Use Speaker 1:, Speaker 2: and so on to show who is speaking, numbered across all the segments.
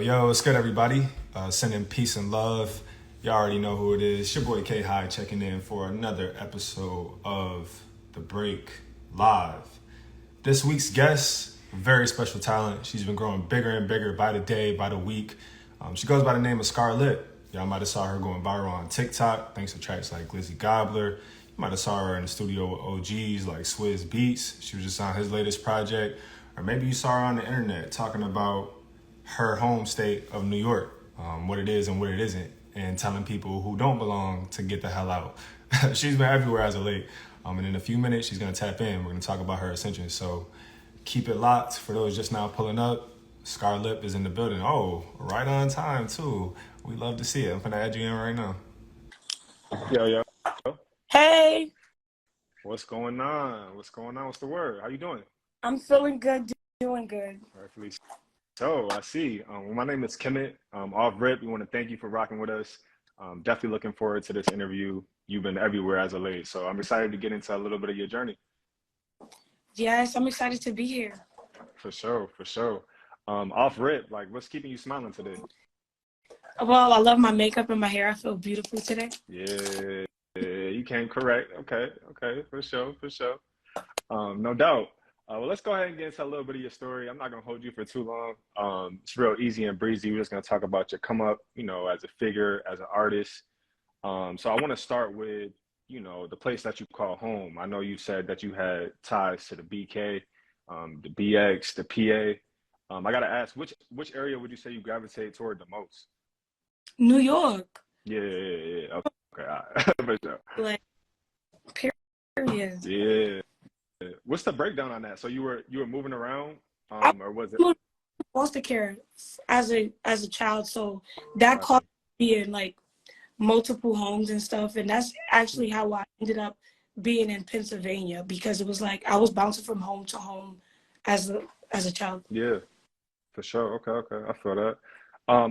Speaker 1: Yo, what's good, everybody? Sending peace and love. Y'all already know who it is. It's your boy K High checking in for another episode of The Break Live. This week's guest, very special talent. She's been growing bigger and bigger by the day, by the week. She goes by the name of Scarlett. Y'all might have saw her going viral on TikTok thanks to tracks like Glizzy Gobbler. You might have saw her in the studio with OGs like Swizz Beatz. She was just on his latest project. Or maybe you saw her on the internet talking about her home state of New York, what it is and what it isn't, and telling people who don't belong to get the hell out. She's been everywhere as of late. And in a few minutes, she's going to tap in. We're going to talk about her ascension. So keep it locked. For those just now pulling up, Scarlett is in the building. Oh, right on time, too. We love to see it. I'm going to add you in right now. Yo.
Speaker 2: Hey.
Speaker 1: What's going on? What's the word? How you doing?
Speaker 2: I'm feeling good, doing good.
Speaker 1: Rightfully so, I see. My name is Kemet. Off rip, we want to thank you for rocking with us. Definitely looking forward to this interview. You've been everywhere as of late, so I'm excited to get into a little bit of your journey.
Speaker 2: Yes, I'm excited to be here.
Speaker 1: For sure. Off rip, like, what's keeping you smiling today?
Speaker 2: Well, I love my makeup and my hair. I feel beautiful today.
Speaker 1: Yeah, you came correct. Okay, for sure. No doubt. Well, let's go ahead and get into a little bit of your story. I'm not going to hold you for too long. It's real easy and breezy. We're just going to talk about your come up, as a figure, as an artist. So I want to start with, the place that you call home. I know you said that you had ties to the BK, the BX, the PA. I got to ask, which area would you say you gravitate toward the most?
Speaker 2: New York.
Speaker 1: Yeah. Okay, all right. For sure.
Speaker 2: Like, period.
Speaker 1: Yeah. What's the breakdown on that? So you were moving around, or was it
Speaker 2: foster care as a child? So that caused me in like multiple homes and stuff, and that's actually how I ended up being in Pennsylvania, because it was like I was bouncing from home to home as a child.
Speaker 1: Yeah, for sure. Okay, I feel that.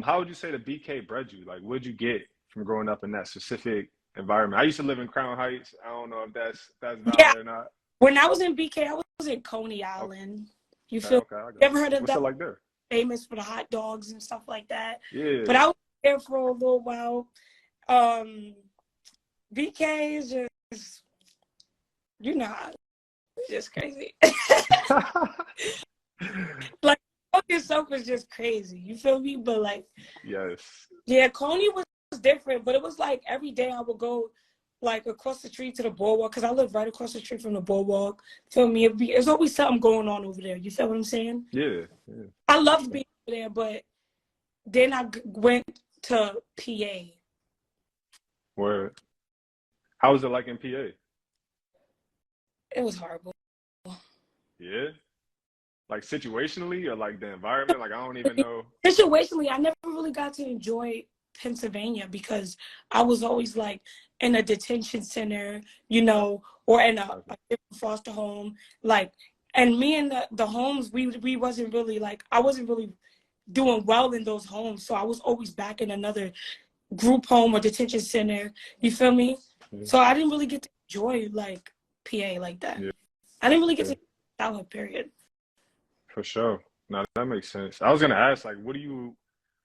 Speaker 1: How would you say the BK bred you? Like, what'd you get from growing up in that specific environment? I used to live in Crown Heights. I don't know if that's valid or not.
Speaker 2: When I was in BK, I was in Coney Island. You ever heard of
Speaker 1: What's
Speaker 2: that?
Speaker 1: it like there?
Speaker 2: Famous for the hot dogs and stuff like that.
Speaker 1: Yeah.
Speaker 2: But I was there for a little while. BK is just, it's just crazy. Like, itself is just crazy. You feel me? But like,
Speaker 1: yes.
Speaker 2: Yeah, Coney was different, but it was like every day I would go like across the street to the boardwalk, because I live right across the street from the boardwalk. Feel me? There's always something going on over there. You feel what I'm saying?
Speaker 1: Yeah.
Speaker 2: I loved being there, but then I went to PA.
Speaker 1: Where? How was it like in PA?
Speaker 2: It was horrible.
Speaker 1: Yeah? Like situationally, or like the environment? Like, I don't even know.
Speaker 2: Situationally, I never really got to enjoy Pennsylvania because I was always like in a detention center, or in a different foster home. Like, and me and the homes, we wasn't really like, I wasn't really doing well in those homes. So I was always back in another group home or detention center. You feel me? Mm-hmm. So I didn't really get to enjoy like PA like that. Yeah. I didn't really get to childhood period.
Speaker 1: For sure. No, that makes sense. I was gonna ask, like,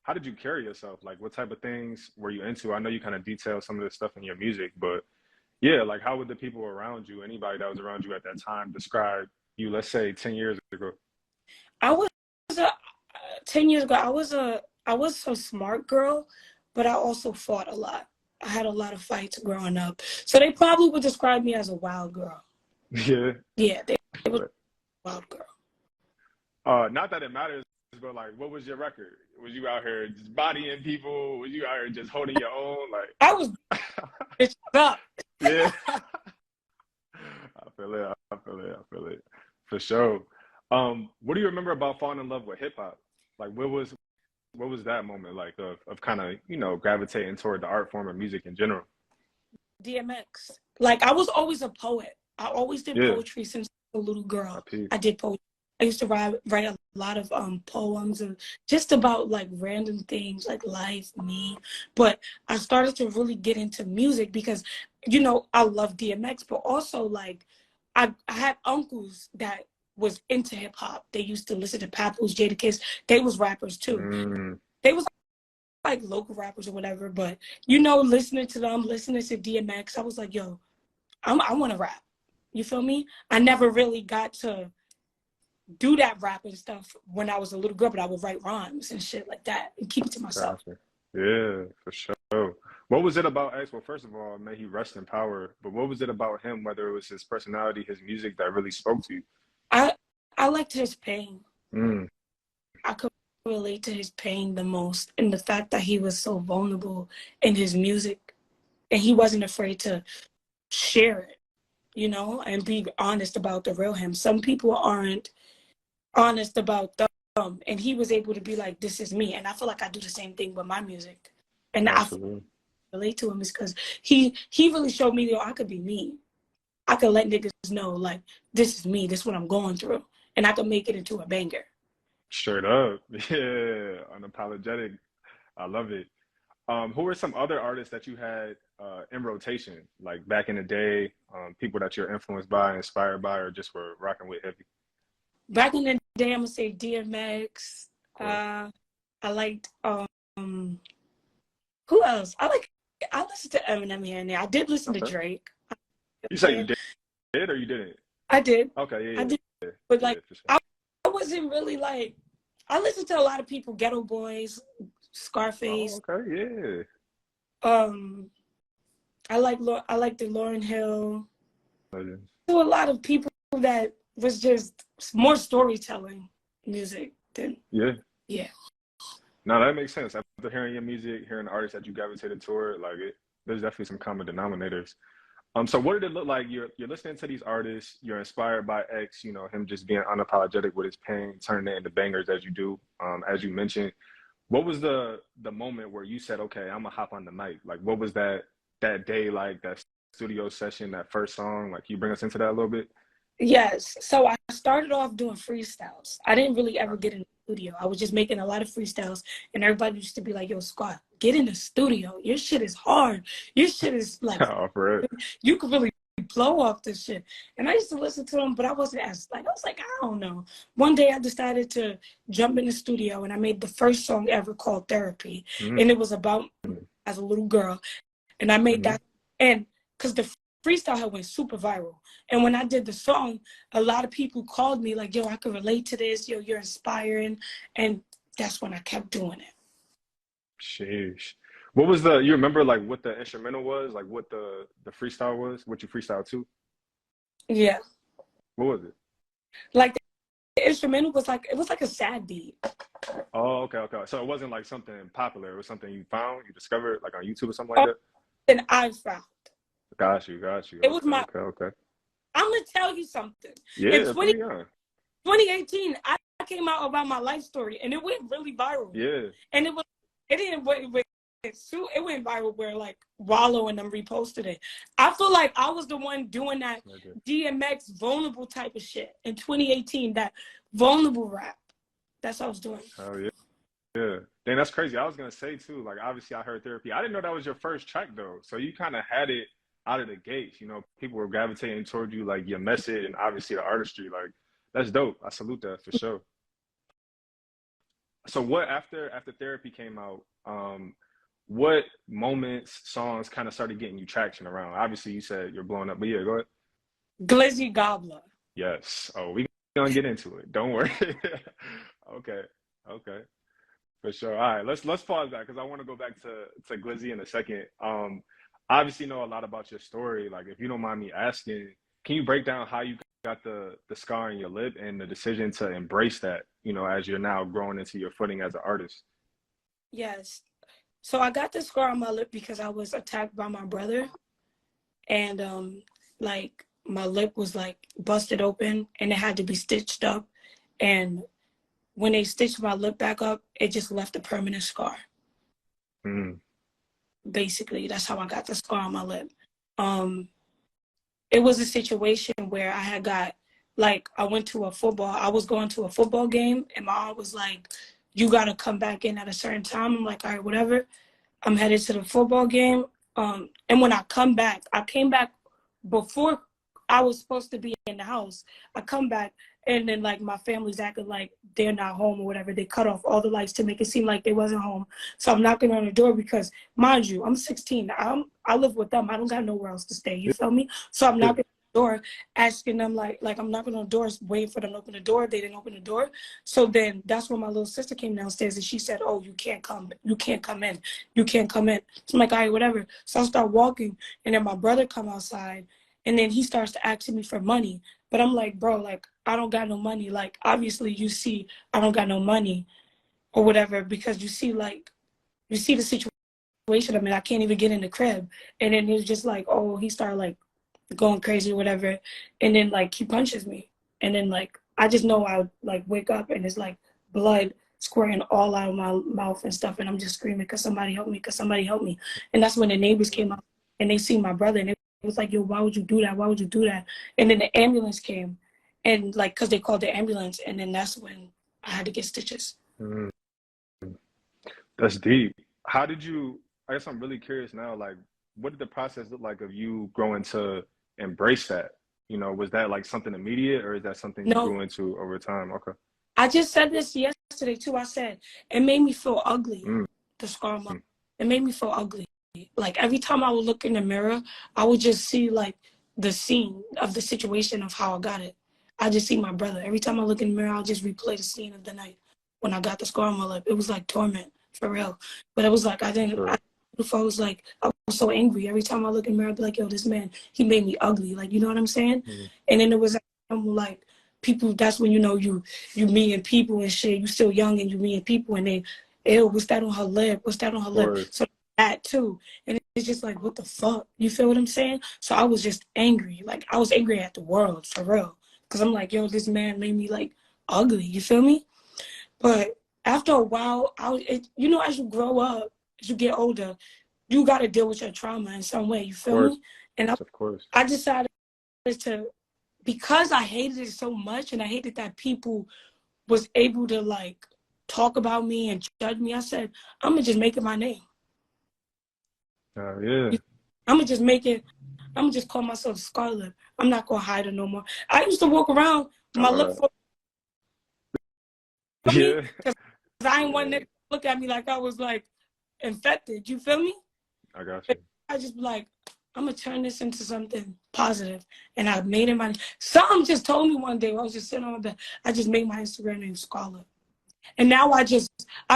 Speaker 1: how did you carry yourself? Like, what type of things were you into? I know you kind of detail some of this stuff in your music, but yeah, like, how would the people around you, anybody that was around you at that time, describe you, let's say 10 years ago?
Speaker 2: 10 years ago, I was a smart girl, but I also fought a lot. I had a lot of fights growing up. So they probably would describe me as a wild girl.
Speaker 1: Yeah.
Speaker 2: Yeah, they would a wild girl.
Speaker 1: Not that it matters, but like, what was your record? Was you out here just bodying people? Was you out here just holding your own? Like,
Speaker 2: I was bitch up.
Speaker 1: Yeah. I feel it. For sure. What do you remember about falling in love with hip hop? Like, what was that moment like of kind of, gravitating toward the art form of music in general?
Speaker 2: DMX. Like, I was always a poet. I always did poetry since a little girl. I did poetry. I used to write a lot of poems and just about like random things like life, me. But I started to really get into music because, I love DMX, but also like I had uncles that was into hip hop. They used to listen to Papoose, Jadakiss. They was rappers too. they was like local rappers or whatever, but you know, listening to them, listening to DMX, I was like, yo, I want to rap. You feel me? I never really got to do that rapping stuff when I was a little girl, but I would write rhymes and shit like that and keep it to myself.
Speaker 1: Gotcha. Yeah, for sure. What was it about X? Well, first of all, may he rest in power. But what was it about him, whether it was his personality, his music, that really spoke to you?
Speaker 2: I liked his pain.
Speaker 1: Mm,
Speaker 2: I could relate to his pain the most, and the fact that he was so vulnerable in his music, and he wasn't afraid to share it, you know, and be honest about the real him. Some people aren't honest about them, and he was able to be like, this is me. And I feel like I do the same thing with my music, and I
Speaker 1: absolutely.
Speaker 2: relate to him is because he really showed me, yo, I could be me. I could let niggas know, like, this is me, this is what I'm going through, and I could make it into a banger.
Speaker 1: Straight up. Yeah, unapologetic. I love it. Who were some other artists that you had in rotation, like back in the day, people that you're influenced by, inspired by, or just were rocking with heavy?
Speaker 2: Back in the day, I'm gonna say DMX.
Speaker 1: Of course.
Speaker 2: I liked who else? I listened to Eminem here and there. I did listen to
Speaker 1: Okay.
Speaker 2: Drake.
Speaker 1: You said you did or you didn't?
Speaker 2: I did.
Speaker 1: Okay, yeah,
Speaker 2: I
Speaker 1: yeah,
Speaker 2: did.
Speaker 1: yeah,
Speaker 2: But
Speaker 1: yeah,
Speaker 2: like
Speaker 1: for sure.
Speaker 2: I wasn't really like, I listened to a lot of people, Ghetto Boys,
Speaker 1: Oh,
Speaker 2: Scarface.
Speaker 1: okay, yeah.
Speaker 2: Um I like the Lauryn Hill.
Speaker 1: Legends.
Speaker 2: To a lot of people that was just more storytelling music than
Speaker 1: Yeah.
Speaker 2: yeah.
Speaker 1: No, that makes sense. After hearing your music, hearing the artists that you gravitated toward, like there's definitely some common denominators. So what did it look like? You're listening to these artists, you're inspired by X, you know, him just being unapologetic with his pain, turning it into bangers as you do, as you mentioned. What was the moment where you said, okay, I'm gonna hop on the mic? Like what was that day like, that studio session, that first song? Like, can you bring us into that a little bit?
Speaker 2: Yes. So I started off doing freestyles. I didn't really ever get in the studio. I was just making a lot of freestyles, and everybody used to be like, yo, Scott, get in the studio. Your shit is hard. Your shit is like,
Speaker 1: Oh, for it.
Speaker 2: you could really blow off this shit. And I used to listen to them, but I wasn't as, like, I was like, I don't know. One day I decided to jump in the studio, and I made the first song ever called Therapy.
Speaker 1: Mm-hmm.
Speaker 2: And it was about as a little girl. And I made
Speaker 1: Mm-hmm.
Speaker 2: that, and because the freestyle had went super viral. And when I did the song, a lot of people called me like, yo, I can relate to this. Yo, you're inspiring. And that's when I kept doing it.
Speaker 1: Sheesh. What was you remember like what the instrumental was, like what the freestyle was, what you freestyle to?
Speaker 2: Yeah.
Speaker 1: What was it?
Speaker 2: Like the instrumental was like, it was like a sad beat.
Speaker 1: Oh, okay, okay. So it wasn't like something popular. It was something you found, you discovered, like on YouTube or something like that.
Speaker 2: And I found.
Speaker 1: Got you, got you.
Speaker 2: It was my.
Speaker 1: Okay, okay.
Speaker 2: I'm gonna tell you something. In
Speaker 1: Yeah, put me on.
Speaker 2: 2018, I came out about my life story, and it went really viral.
Speaker 1: Yeah.
Speaker 2: And it went viral where like Wallow and them reposted it. I feel like I was the one doing that DMX vulnerable type of shit in 2018. That vulnerable rap. That's what I was doing.
Speaker 1: Oh yeah. Yeah. Dang, that's crazy. I was gonna say too, like obviously I heard Therapy. I didn't know that was your first track though. So you kind of had it out of the gates. You know, people were gravitating toward you, like your message and obviously the artistry. Like that's dope. I salute that for sure. So what after Therapy came out, what moments, songs kind of started getting you traction around? Obviously you said you're blowing up, but yeah, go ahead.
Speaker 2: Glizzy Gobbler.
Speaker 1: Yes. Oh, we gonna get into it. Don't worry. Okay. Okay. For sure. All right, let's pause that because I want to go back to Glizzy in a second. Obviously know a lot about your story. Like, if you don't mind me asking, can you break down how you got the scar on your lip and the decision to embrace that? You know, as you're now growing into your footing as an artist.
Speaker 2: Yes. So I got the scar on my lip because I was attacked by my brother, and like my lip was like busted open and it had to be stitched up, and when they stitched my lip back up, it just left a permanent scar.
Speaker 1: Mm.
Speaker 2: Basically, that's how I got the scar on my lip. It was a situation where I had got, like, I was going to a football game, and my aunt was like, you got to come back in at a certain time. I'm like, all right, whatever. I'm headed to the football game. And when I came back before I was supposed to be in the house. I come back, and then like my family's acting like they're not home or whatever. They cut off all the lights to make it seem like they wasn't home. So I'm knocking on the door because, mind you, I'm 16. I live with them. I don't got nowhere else to stay. You feel me? So I'm knocking on the door, asking them like I'm knocking on the doors, waiting for them to open the door. They didn't open the door. So then that's when my little sister came downstairs and she said, "Oh, you can't come. You can't come in. You can't come in." So I'm like, "All right, whatever." So I start walking, and then my brother come outside. And then he starts to asking me for money. But I'm like, bro, like, I don't got no money. Like, obviously you see I don't got no money or whatever because you see the situation. I mean, I can't even get in the crib. And then it's just like, oh, he started like going crazy or whatever. And then like he punches me. And then like, I just know I would like wake up and it's like blood squirting all out of my mouth and stuff. And I'm just screaming, "Cause somebody help me, cause somebody help me." And that's when the neighbors came out and they see my brother and it was like, "Yo, why would you do that? Why would you do that?" And then the ambulance came, and like, cause they called the ambulance, and then that's when I had to get stitches.
Speaker 1: Mm, that's deep. How did you? I guess I'm really curious now. Like, what did the process look like of you growing to embrace that? You know, was that like something immediate, or is that something you
Speaker 2: No,
Speaker 1: grew into over time? Okay.
Speaker 2: I just said this yesterday too. I said it made me feel ugly.
Speaker 1: Mm,
Speaker 2: The scar on my, it made me feel ugly. Like every time I would look in the mirror, I would just see like the scene of the situation of how I got it. I just see my brother. Every time I look in the mirror, I'll just replay the scene of the night when I got the scar on my lip. It was like torment for real. But it was like
Speaker 1: sure.
Speaker 2: I was like I was so angry. Every time I look in the mirror, I'd be like, "Yo, this man, he made me ugly." Like, you know what I'm saying?
Speaker 1: Mm,
Speaker 2: And then it was like people. That's when you know you meeting people and shit. You still young and you meeting people and they, ew, what's that on her lip? What's that on her
Speaker 1: of
Speaker 2: lip?
Speaker 1: course.
Speaker 2: So that too. And it's just like, what the fuck? You feel what I'm saying? So I was just angry. Like, I was angry at the world, for real. Because I'm like, yo, this man made me, like, ugly. You feel me? But after a while, you know, as you grow up, as you get older, you got to deal with your trauma in some way. You
Speaker 1: Of
Speaker 2: feel
Speaker 1: course.
Speaker 2: me? And
Speaker 1: Of course.
Speaker 2: I decided to, because I hated it so much and I hated that people was able to, like, talk about me and judge me, I said, I'm going to just make it my name.
Speaker 1: Yeah.
Speaker 2: I'm gonna just make it. I'm gonna just call myself Scarlet. I'm not gonna hide it no more. I used to walk around with
Speaker 1: I
Speaker 2: my
Speaker 1: love
Speaker 2: lip
Speaker 1: that.
Speaker 2: for me
Speaker 1: Yeah.
Speaker 2: because I ain't want
Speaker 1: Yeah.
Speaker 2: to look at me like I was like infected. You feel me?
Speaker 1: I got
Speaker 2: But
Speaker 1: you.
Speaker 2: I just be like, I'm gonna turn this into something positive, and I made it my. Something just told me one day while I was just sitting on my bed. I just made my Instagram name Scarlet, and now I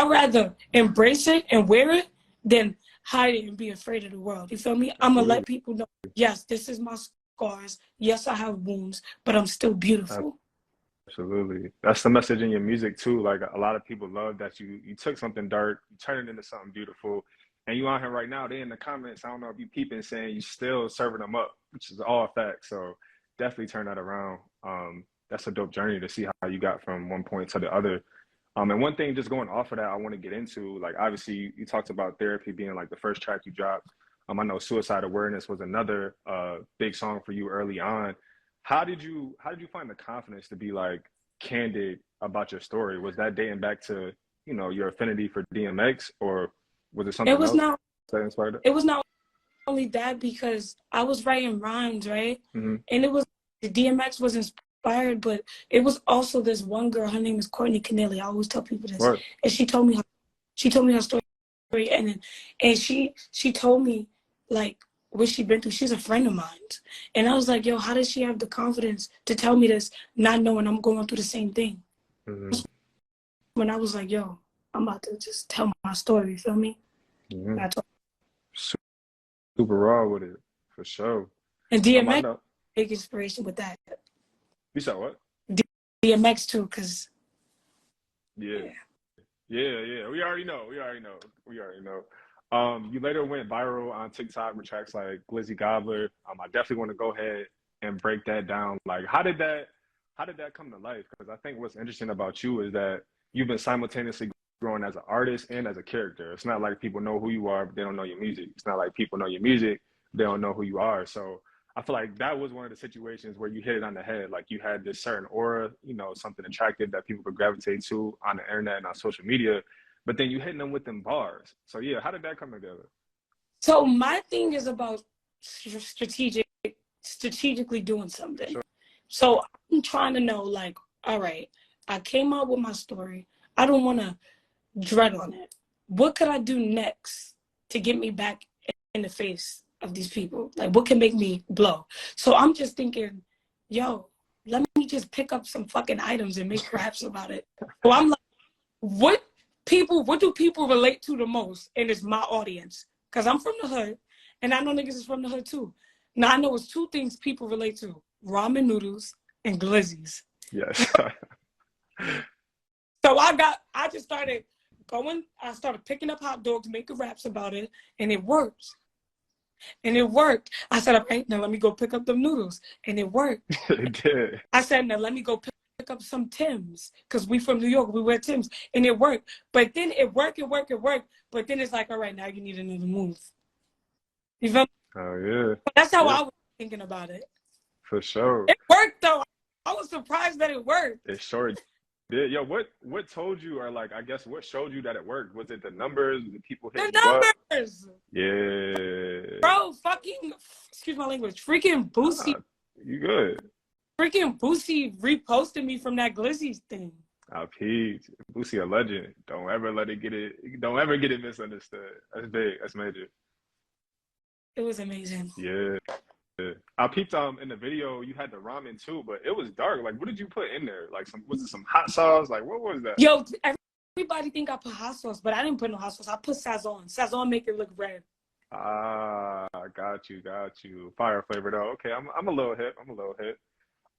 Speaker 2: rather embrace it and wear it than hide it and be afraid of the world. You feel me? I'm gonna
Speaker 1: Absolutely.
Speaker 2: let people know, yes, this is my scars. Yes, I have wounds, but I'm still beautiful.
Speaker 1: Absolutely. That's the message in your music too. Like a lot of people love that you took something dark, you turned it into something beautiful. And you out here right now, they in the comments, I don't know if you peeping saying you still serving them up, which is all facts. So definitely turn that around. That's a dope journey to see how you got from one point to the other. And one thing just going off of that, I want to get into, like obviously you talked about therapy being like the first track you dropped. I know suicide awareness was another big song for you early on. How did you find the confidence to be like candid about your story? Was that dating back to, your affinity for DMX, or was it
Speaker 2: It
Speaker 1: something
Speaker 2: was
Speaker 1: else
Speaker 2: not.
Speaker 1: that inspired it?
Speaker 2: It was not only that because I was writing rhymes, right?
Speaker 1: Mm-hmm.
Speaker 2: And it was the DMX was inspired, but it was also this one girl. Her name is Courtney Keneally. I always tell people this,
Speaker 1: Right.
Speaker 2: and she told me her story, and she told me like what she'd been through. She's a friend of mine, and I was like, yo, how does she have the confidence to tell me this, not knowing I'm going through the same thing?
Speaker 1: Mm-hmm.
Speaker 2: When I was like, yo, I'm about to just tell my story. You feel me?
Speaker 1: Mm-hmm.
Speaker 2: That's all.
Speaker 1: Super raw with it, for sure.
Speaker 2: And
Speaker 1: I
Speaker 2: DMX
Speaker 1: know.
Speaker 2: big inspiration with that.
Speaker 1: You said what?
Speaker 2: DMX too, cause
Speaker 1: Yeah.
Speaker 2: yeah.
Speaker 1: Yeah. We already know. We already know. You later went viral on TikTok with tracks like Glizzy Gobbler. I definitely want to go ahead and break that down. Like, how did that come to life? Because I think what's interesting about you is that you've been simultaneously growing as an artist and as a character. It's not like people know who you are, but they don't know your music. It's not like people know your music, they don't know who you are. So I feel like that was one of the situations where you hit it on the head. Like you had this certain aura, something attractive that people could gravitate to on the internet and on social media, but then you hitting them with them bars. So yeah, how did that come together?
Speaker 2: So my thing is about strategic strategically doing something.
Speaker 3: Sure.
Speaker 2: So I'm trying to know, like, all right, I came out with my story. I don't want to dread on it. What could I do next to get me back in the face of these people? Like, what can make me blow? So I'm just thinking, yo, let me just pick up some fucking items and make raps about it. So I'm like, what do people relate to the most? And it's my audience. Because I'm from the hood, and I know niggas is from the hood too. Now I know it's two things people relate to: ramen noodles and glizzies.
Speaker 3: Yes.
Speaker 2: So I just started going, I started picking up hot dogs, making raps about it, and it worked. And it worked. I said, all right, now let me go pick up the noodles. And it worked.
Speaker 3: It did.
Speaker 2: I said, now let me go pick up some Timbs, because we from New York, we wear Timbs. And it worked. But then it worked. But then it's like, all right, now you need another move. You feel me?
Speaker 3: Oh, yeah.
Speaker 2: But that's how I was thinking about it.
Speaker 3: For sure.
Speaker 2: It worked, though. I was surprised that it worked.
Speaker 3: It sure did. Yo, what told you, or like, I guess what showed you that it worked? Was it the numbers? The people hitting
Speaker 2: The numbers.
Speaker 3: Yeah.
Speaker 2: Bro, fucking, excuse my language, freaking Boosie.
Speaker 3: You good.
Speaker 2: Freaking Boosie reposted me from that Glizzy thing.
Speaker 3: I peeped. Boosie a legend. Don't ever get it misunderstood. That's big. That's major.
Speaker 2: It was amazing.
Speaker 3: Yeah. I peeped in the video you had the ramen too, but it was dark. Like, what did you put in there? Like, was it some hot sauce? Like, what was that?
Speaker 2: Yo, everybody think I put hot sauce, but I didn't put no hot sauce. I put Sazon. Sazon make it look red.
Speaker 3: Ah, got you. Fire flavor though. Okay, I'm a little hip.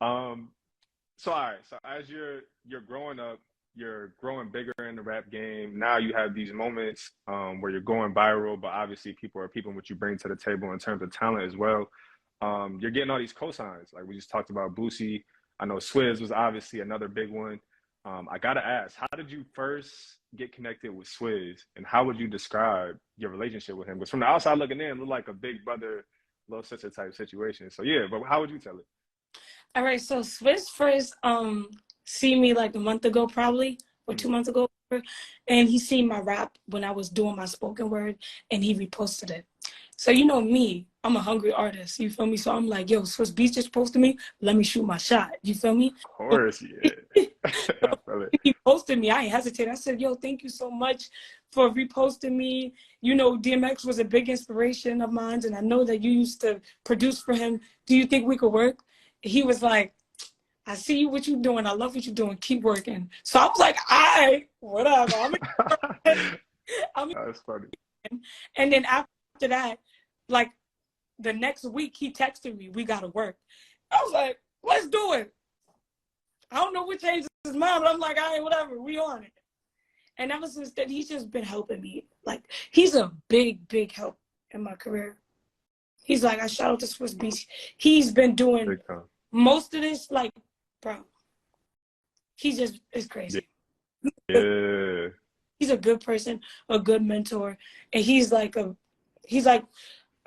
Speaker 3: So all right. So as you're growing up, you're growing bigger in the rap game. Now you have these moments where you're going viral, but obviously people are peeping what you bring to the table in terms of talent as well. You're getting all these cosigns. Like we just talked about Boosie. I know Swizz was obviously another big one. I gotta ask, how did you first get connected with Swizz, and how would you describe your relationship with him? Because from the outside looking in, it looked like a big brother, little sister type situation. So yeah, but how would you tell it?
Speaker 2: All right, so Swizz first see me like a month ago, probably, or 2 months ago, and he seen my rap when I was doing my spoken word, and he reposted it. So you know me, I'm a hungry artist, you feel me? So I'm like, yo, Swizz Beatz just posted me, let me shoot my shot, you feel me?
Speaker 3: Of course, yeah. I feel it.
Speaker 2: He posted me, I ain't hesitate. I said, yo, thank you so much for reposting me. You know, DMX was a big inspiration of mine, and I know that you used to produce for him. Do you think we could work? He was like, I see what you're doing. I love what you're doing. Keep working. So I was like, all right, whatever.
Speaker 3: That's funny.
Speaker 2: And then after that, like the next week, he texted me, we got to work. I was like, let's do it. I don't know what changed his mind, but I'm like, all right, whatever. We on it. And ever since then, he's just been helping me. Like, he's a big, big help in my career. He's like, I shout out to Swizz Beatz. He's been doing most of this, like, bro. He just is crazy.
Speaker 3: Yeah.
Speaker 2: He's a good person, a good mentor, and he's like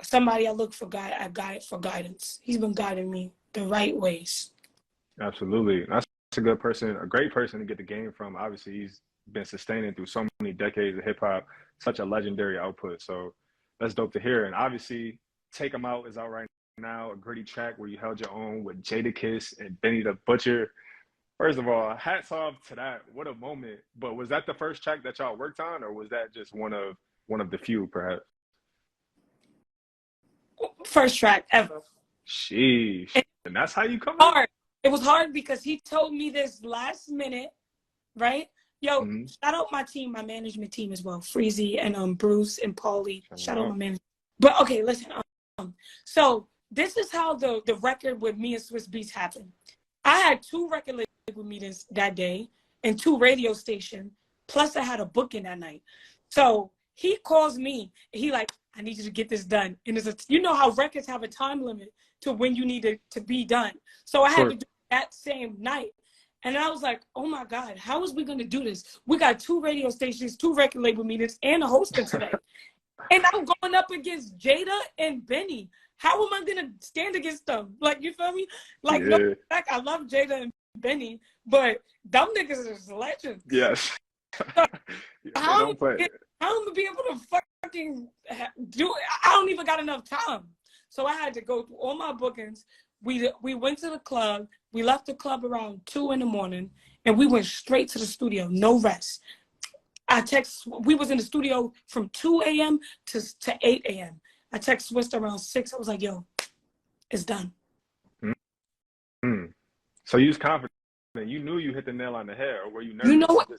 Speaker 2: somebody I look for for guidance. He's been guiding me the right ways.
Speaker 3: Absolutely. That's a good person, a great person to get the game from. Obviously, he's been sustaining through so many decades of hip hop, such a legendary output. So that's dope to hear. And obviously, Take 'Em Out is out right now, a gritty track where you held your own with Jadakiss and Benny the Butcher. First of all, hats off to that. What a moment. But was that the first track that y'all worked on, or was that just one of the few, perhaps?
Speaker 2: First track ever.
Speaker 3: Sheesh. And that's how you come
Speaker 2: hard. It was hard because he told me this last minute, right? Yo, shout out my team, my management team as well. Freezy and Bruce and Paulie. Shout out my management. But okay, listen. So this is how the record with me and Swizz Beatz happened. I had 2 record label meetings that day and 2 radio stations. Plus I had a booking that night. So he calls me and he like, I need you to get this done. And you know how records have a time limit to when you need it to be done. So I had to do that same night. And I was like, oh my God, how is we going to do this? We got 2 radio stations, 2 record label meetings, and a hosting today. And I'm going up against Jada and Benny. How am I going to stand against them? Like, you feel me? Like, no, like, I love Jada and Benny, but them niggas is legends.
Speaker 3: Yes.
Speaker 2: So, how am I going to be able to fucking do it? I don't even got enough time. So I had to go through all my bookings. We went to the club. We left the club around 2 a.m. and we went straight to the studio, no rest. We was in the studio from 2 a.m. to 8 a.m. I text Swizz around 6. I was like, yo, it's done.
Speaker 3: Mm-hmm. So you was confident. You knew you hit the nail on the head, or were you nervous?
Speaker 2: You know what?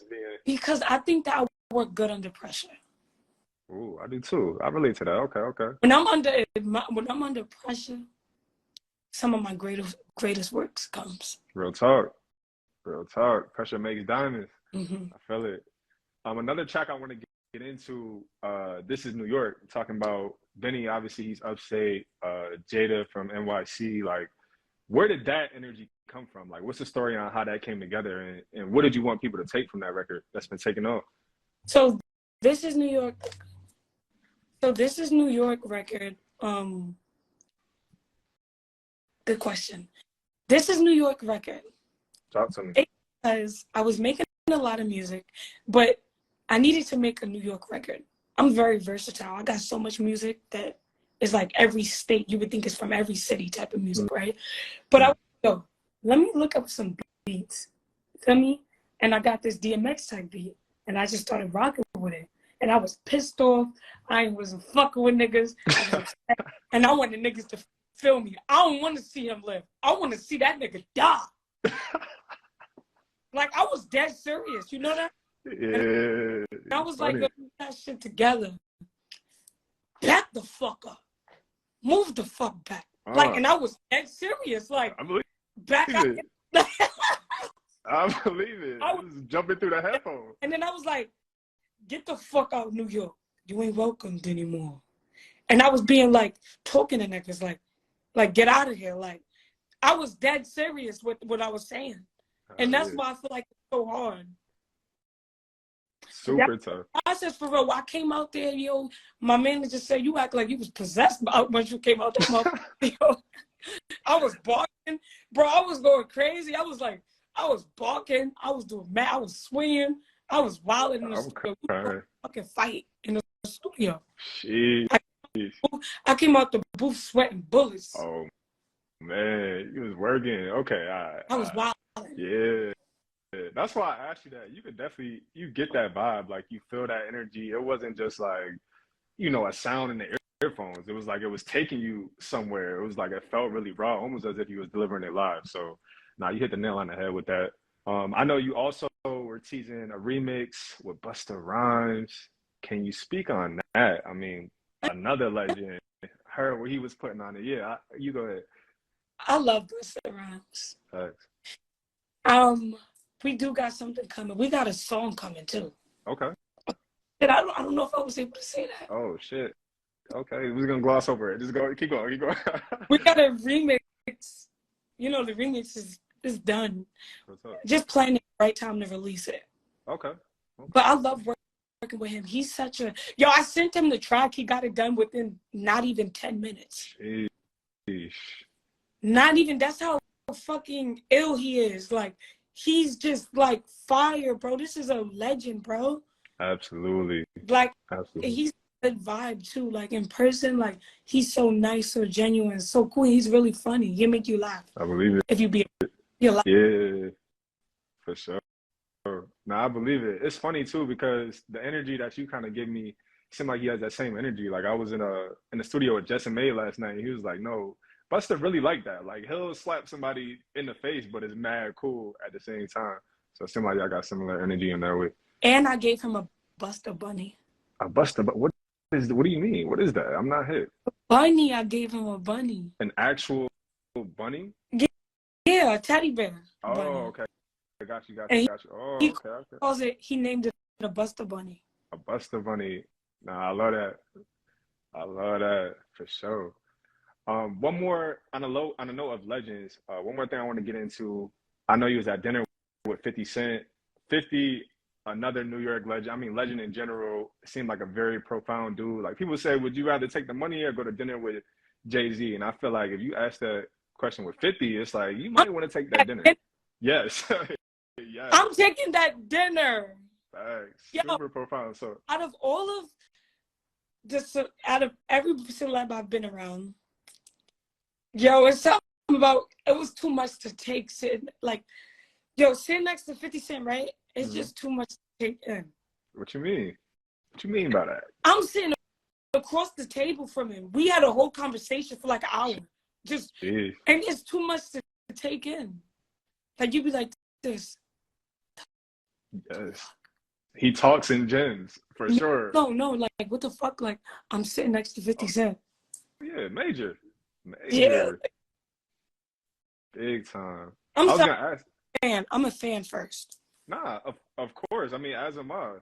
Speaker 2: Because I think that I work good under pressure.
Speaker 3: Ooh, I do too. I relate to that. Okay.
Speaker 2: When I'm under pressure, some of my greatest works comes.
Speaker 3: Real talk. Pressure makes diamonds.
Speaker 2: Mm-hmm.
Speaker 3: I feel it. Another track I want to get into. This is New York. Talking about Benny. Obviously, he's upstate. Jada from NYC. Like, where did that energy come from? Like, what's the story on how that came together, and what did you want people to take from that record that's been taken off?
Speaker 2: So this is New York. Record. Good question. This is New York record.
Speaker 3: Talk to me.
Speaker 2: Because I was making a lot of music, but I needed to make a New York record. I'm very versatile. I got so much music that is like every state you would think is from every city type of music, right? But I go, let me look up some beats. Feel me? And I got this DMX type beat, and I just started rocking with it. And I was pissed off. I wasn't fucking with niggas. And I wanted niggas to feel me. I don't want to see him live. I want to see that nigga die. Like, I was dead serious. You know that?
Speaker 3: Yeah.
Speaker 2: And I was like, get that shit together. Back the fuck up. Move the fuck back. Like, and I was dead serious. Like, back up.
Speaker 3: I believe it. I was jumping through the headphones.
Speaker 2: And then I was like, get the fuck out of New York. You ain't welcomed anymore. And I was being like, talking to niggas, like get out of here. Like, I was dead serious with what I was saying. And that's why I feel like it's so hard.
Speaker 3: Super tough.
Speaker 2: I said, for real, I came out there, yo, my manager said, you act like you was possessed once you came out there. Yo, I was barking. Bro, I was going crazy. I was barking. I was doing mad. I was swinging. I was wilding in the studio. Fucking fight in the studio.
Speaker 3: Jeez.
Speaker 2: I came out the booth sweating bullets.
Speaker 3: Oh, man. You was working. Okay.
Speaker 2: I was wilding.
Speaker 3: Yeah. That's why I asked you that. You get that vibe. Like, you feel that energy. It wasn't just like, a sound in the earphones. It was like it was taking you somewhere. It was like it felt really raw, almost as if you was delivering it live. So, you hit the nail on the head with that. I know you also were teasing a remix with Busta Rhymes. Can you speak on that? I mean, another legend. Heard what he was putting on it. Yeah, you go ahead.
Speaker 2: I love Busta Rhymes.
Speaker 3: Thanks.
Speaker 2: We do got something coming. We got a song coming too.
Speaker 3: Okay.
Speaker 2: And I don't know if I was able to say that.
Speaker 3: Oh shit. Okay, we're gonna gloss over it. Just go. Keep going.
Speaker 2: We got a remix. The remix is done. Just planning the right time to release it.
Speaker 3: Okay.
Speaker 2: But I love working with him. He's such a I sent him the track. He got it done within not even 10 minutes.
Speaker 3: Sheesh.
Speaker 2: Not even. That's how fucking ill he is. Like, he's just like fire, bro. This is a legend, bro.
Speaker 3: Absolutely.
Speaker 2: Like,
Speaker 3: absolutely.
Speaker 2: He's a good vibe too. Like, in person, like, he's so nice, so genuine, so cool. He's really funny. He'll make you laugh.
Speaker 3: I believe it.
Speaker 2: If you be,
Speaker 3: yeah, for sure. Nah, I believe it. It's funny too because the energy that you kind of give me seemed like he has that same energy. Like, I was in the studio with Jess and May last night, and he was like, "No, Busta really like that. Like, he'll slap somebody in the face, but it's mad cool at the same time." So it seemed like y'all got similar energy in that way. And
Speaker 2: I gave him a Busta bunny.
Speaker 3: A Busta, but what do you mean? What is that? I'm not hip.
Speaker 2: Bunny, I gave him a bunny.
Speaker 3: An actual bunny?
Speaker 2: Yeah, a teddy bear.
Speaker 3: Oh,
Speaker 2: bunny.
Speaker 3: Okay. Got you. Oh, okay.
Speaker 2: He named it a Busta bunny.
Speaker 3: A Busta bunny. Nah, I love that for sure. One more on a note of legends. One more thing I want to get into. I know you was at dinner with 50 Cent. 50, another New York legend. I mean, legend in general. Seemed like a very profound dude. Like, people say, would you rather take the money or go to dinner with Jay-Z? And I feel like if you ask that question with 50, it's like you might want to take that dinner. Yes. Yes.
Speaker 2: I'm taking that dinner.
Speaker 3: Thanks. Super profound. So
Speaker 2: out of every celeb I've been around, Yo, it's something about it was too much to take sitting like yo, sitting next to 50 Cent, right? It's
Speaker 3: Hmm.
Speaker 2: just too much to take in.
Speaker 3: What you mean? What you mean by that?
Speaker 2: I'm sitting across the table from him. We had a whole conversation for like an hour. Just
Speaker 3: Jeez.
Speaker 2: and it's too much to take in. Like you'd be like this.
Speaker 3: Yes. He talks in gems for sure.
Speaker 2: No, like what the fuck? Like I'm sitting next to 50
Speaker 3: Oh,
Speaker 2: Cent.
Speaker 3: yeah, major.
Speaker 2: Yeah.
Speaker 3: Major. Big time.
Speaker 2: I'm
Speaker 3: I was
Speaker 2: sorry,
Speaker 3: gonna ask,
Speaker 2: fan. I'm a fan first.
Speaker 3: nah, of course. I mean, as am I.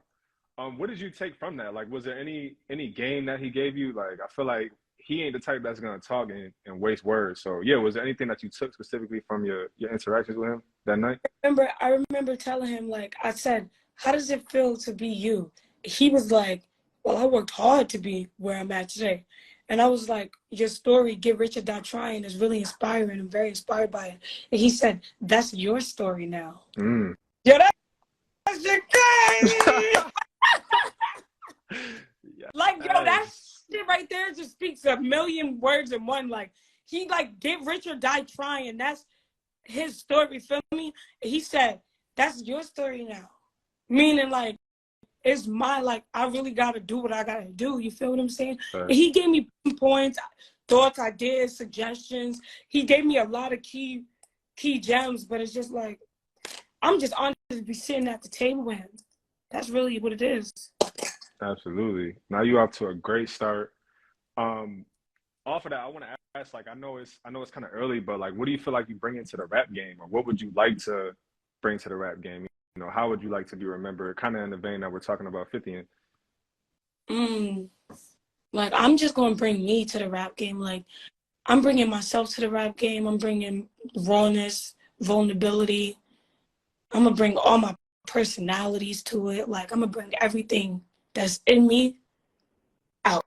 Speaker 3: What did you take from that? Like, was there any game that he gave you? Like, I feel like he ain't the type that's gonna talk and waste words. So yeah, was there anything that you took specifically from your interactions with him that night?
Speaker 2: I remember telling him, like, I said, how does it feel to be you? He was like, well, I worked hard to be where I'm at today. And I was like, your story, Get Rich or Die Trying, is really inspiring. I'm very inspired by it. And he said, that's your story now.
Speaker 3: Mm.
Speaker 2: Yo, that shit crazy. Like, yo, that
Speaker 3: Yes.
Speaker 2: shit right there just speaks a million words in one. Like, he, like, Get Rich or Die Trying. That's his story, feel me? He said, that's your story now. Meaning, like, it's my, like, I really got to do what I got to do. You feel what I'm saying? And he gave me points, thoughts, ideas, suggestions. He gave me a lot of key gems, but it's just like, I'm just honored to be sitting at the table with him. That's really what it is.
Speaker 3: Absolutely. Now you off to a great start. Um, Off of that, I want to ask, like, I know it's kind of early, but like, what do you feel like you bring into the rap game, or what would you like to bring to the rap game? You know, how would you like to be remembered? Kind of in the vein that we're talking about 50 in.
Speaker 2: Mm, like, I'm just going to bring me to the rap game. Like, I'm bringing myself to the rap game. I'm bringing rawness, vulnerability. I'm going to bring all my personalities to it. Like, I'm going to bring everything that's in me out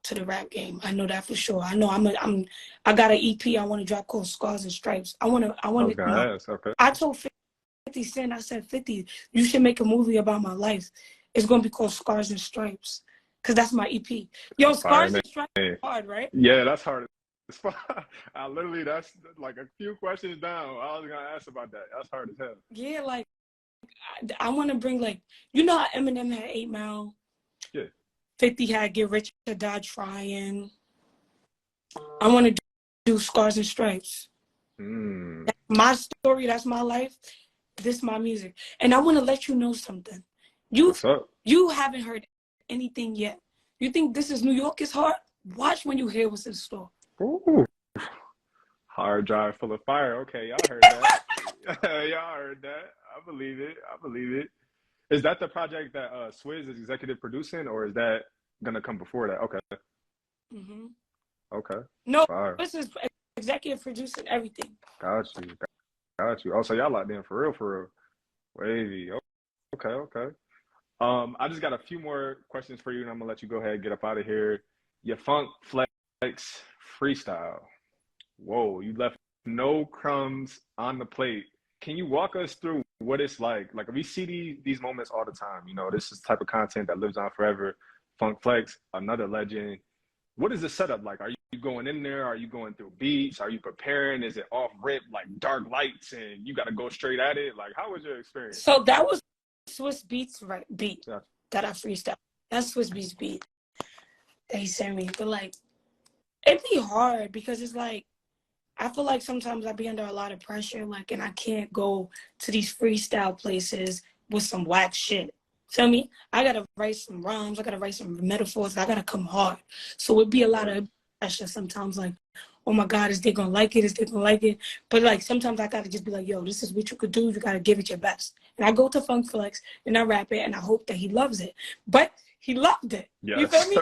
Speaker 2: to the rap game. I know that for sure. I know I got an EP I want to drop called Scars and Stripes.
Speaker 3: Okay, yes, okay.
Speaker 2: I told 50 Cent, I said, 50, you should make a movie about my life. It's going to be called Scars and Stripes. Because that's my EP. Yo,
Speaker 3: Fire
Speaker 2: Scars
Speaker 3: name.
Speaker 2: and Stripes is hard, right?
Speaker 3: Yeah, that's hard. I literally, that's like a few questions down. I was gonna ask about that. That's hard as hell.
Speaker 2: Yeah, like, I want to bring, like, you know how Eminem had 8 Mile?
Speaker 3: Yeah.
Speaker 2: 50 had Get Rich or Die Trying. I want to do Scars and Stripes.
Speaker 3: Mm.
Speaker 2: That's my story. That's my life. This is my music. And I want to let you know something.
Speaker 3: What's up?
Speaker 2: You haven't heard anything yet. You think This Is New York is hard? Watch when you hear what's in store.
Speaker 3: Ooh. Hard drive full of fire. Okay, y'all heard that. Y'all heard that. I believe it. I believe it. Is that the project that Swizz is executive producing, or is that gonna come before that? Okay.
Speaker 2: Mm-hmm.
Speaker 3: Okay.
Speaker 2: No,
Speaker 3: Fire.
Speaker 2: this is executive producing everything.
Speaker 3: Got you. Got you. Oh, so y'all locked in for real, for real. Wavy. Okay, okay. I just got a few more questions for you, and I'm gonna let you go ahead and get up out of here. Your Funk Flex freestyle. Whoa, you left no crumbs on the plate. Can you walk us through what it's like? Like, we see these moments all the time. You know, this is the type of content that lives on forever. Funk Flex, another legend. What is the setup like? Are you going in there? Are you going through beats? Are you preparing? Is it off rip, like dark lights, and you got to go straight at it? Like, how was your experience?
Speaker 2: So that was Swizz Beatz beat
Speaker 3: Yeah.
Speaker 2: that I freestyle. That's Swizz Beatz beat that he sent me. But like, it'd be hard because it's like, I feel like sometimes I be under a lot of pressure, like, and I can't go to these freestyle places with some whack shit. Feel me? I gotta write some rhymes. I gotta write some metaphors. I gotta come hard. So it'd be a lot of pressure sometimes. Like, oh my God, is they gonna like it? Is they gonna like it? But like sometimes I gotta just be like, yo, this is what you could do. You gotta give it your best. And I go to Funk Flex and I rap it and I hope that he loves it. But he loved it.
Speaker 3: Yes.
Speaker 2: You feel me?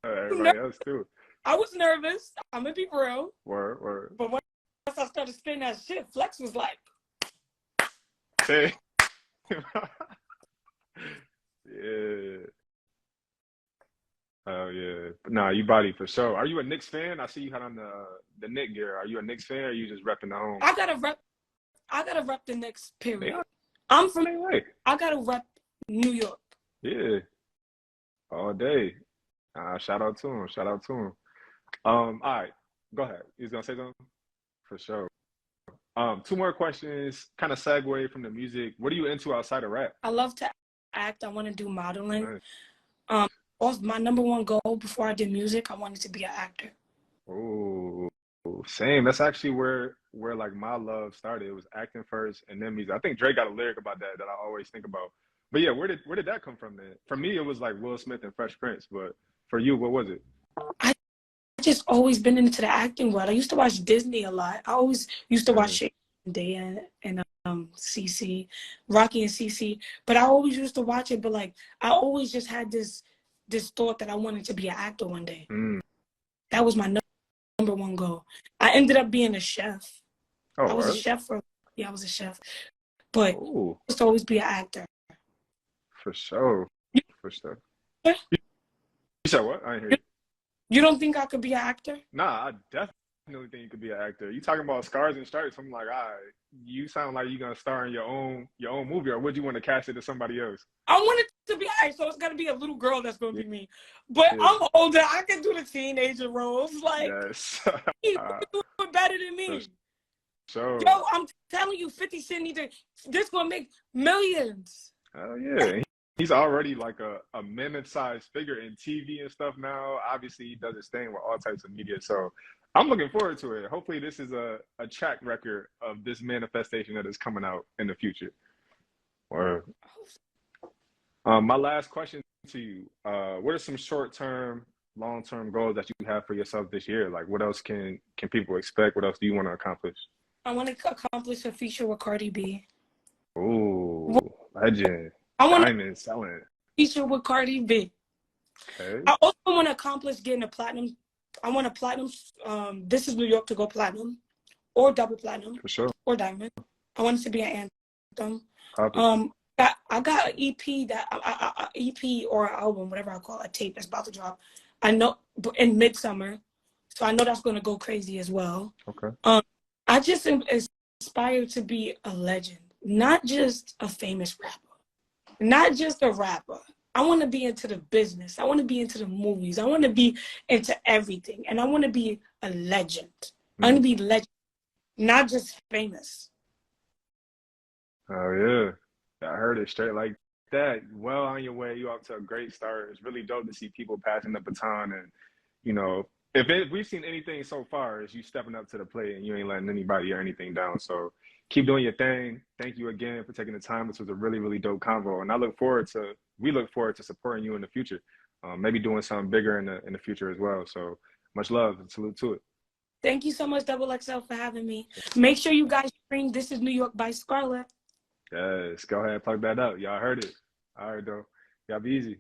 Speaker 3: Everybody else too.
Speaker 2: I was nervous. I'm gonna be real.
Speaker 3: Word.
Speaker 2: But once I started spinning that shit, Flex was like,
Speaker 3: Hey. Yeah. Oh yeah. Nah, you body for sure. Are you a Knicks fan? I see you had on the Knicks gear. Are you a Knicks fan, or are you just repping the home?
Speaker 2: I gotta rep the Knicks,
Speaker 3: They
Speaker 2: period.
Speaker 3: are
Speaker 2: I'm from,
Speaker 3: the way.
Speaker 2: I gotta rep New York.
Speaker 3: Yeah. All day. Shout out to him. Shout out to him. All right. Go ahead. You was gonna say something? For sure. Two more questions, kind of segue from the music. What are you into outside of rap?
Speaker 2: I love to act. I want to do modeling.
Speaker 3: Nice.
Speaker 2: Also, my number one goal before I did music, I wanted to be an actor.
Speaker 3: Oh, same. That's actually where like my love started. It was acting first and then music. I think Drake got a lyric about that that I always think about. But yeah, where did that come from then? For me, it was like Will Smith and Fresh Prince. But for you, what was it?
Speaker 2: I just always been into the acting world. I used to watch Disney a lot. I always used to watch
Speaker 3: Mm,
Speaker 2: Shake Day and CC, Rocky and CC. But I always used to watch it. But like I always just had this thought that I wanted to be an actor one day.
Speaker 3: mm.
Speaker 2: That was my number one goal. I ended up being a chef.
Speaker 3: Oh,
Speaker 2: I was a
Speaker 3: word?
Speaker 2: chef for I was a chef. But I
Speaker 3: Oh,
Speaker 2: used to always be an actor.
Speaker 3: for sure. For sure.
Speaker 2: You
Speaker 3: You said what? I didn't hear you.
Speaker 2: you don't think I could be an actor?
Speaker 3: Nah, I definitely think you could be an actor. You talking about scars and stripes? I'm like, all right, you sound like you're gonna star in your own movie, or would you want to cast it to somebody else?
Speaker 2: I wanted to be actor, so it's gonna be a little girl that's gonna
Speaker 3: Yeah,
Speaker 2: be me. But
Speaker 3: yeah,
Speaker 2: I'm older. I can do the teenager roles. Like,
Speaker 3: yes.
Speaker 2: you
Speaker 3: Uh,
Speaker 2: do it better than
Speaker 3: for
Speaker 2: me.
Speaker 3: sure.
Speaker 2: Yo, I'm telling you, 50 Cent need to. This gonna make millions.
Speaker 3: Oh yeah. He's already like a mammoth-sized figure in TV and stuff now. Obviously, he does his thing with all types of media. So I'm looking forward to it. Hopefully, this is a track record of this manifestation that is coming out in the future. Or my last question to you, what are some short-term, long-term goals that you have for yourself this year? Like, what else can people expect? What else do you want to accomplish?
Speaker 2: I want to accomplish a feature with Cardi B.
Speaker 3: Ooh, legend,
Speaker 2: I want to
Speaker 3: diamond selling.
Speaker 2: feature with Cardi B.
Speaker 3: Okay,
Speaker 2: I also want to accomplish getting a platinum. I want a platinum. This is New York to go platinum, or double platinum,
Speaker 3: for sure.
Speaker 2: or diamond. I want it to be an anthem.
Speaker 3: Copy.
Speaker 2: I got an EP EP or an album, whatever I call it, a tape that's about to drop. I know in midsummer, so I know that's gonna go crazy as well.
Speaker 3: Okay.
Speaker 2: I just am inspired to be a legend, not just a famous rapper, not just a rapper. I want to be into the business. I want to be into the movies. I want to be into everything, and I want to be a legend. I want to be legend, not just famous.
Speaker 3: Oh yeah. I heard it straight like that. Well on your way, you off to a great start. It's really dope to see people passing the baton and if we've seen anything so far is you stepping up to the plate and you ain't letting anybody or anything down. So keep doing your thing. Thank you again for taking the time. This was a really, really dope convo. And we look forward to supporting you in the future. Maybe doing something bigger in the future as well. So much love and salute to it.
Speaker 2: Thank you so much, Double XL, for having me. Make sure you guys stream This Is New York by Scarlett.
Speaker 3: Yes, go ahead, plug that up. Y'all heard it. All right, though. Y'all be easy.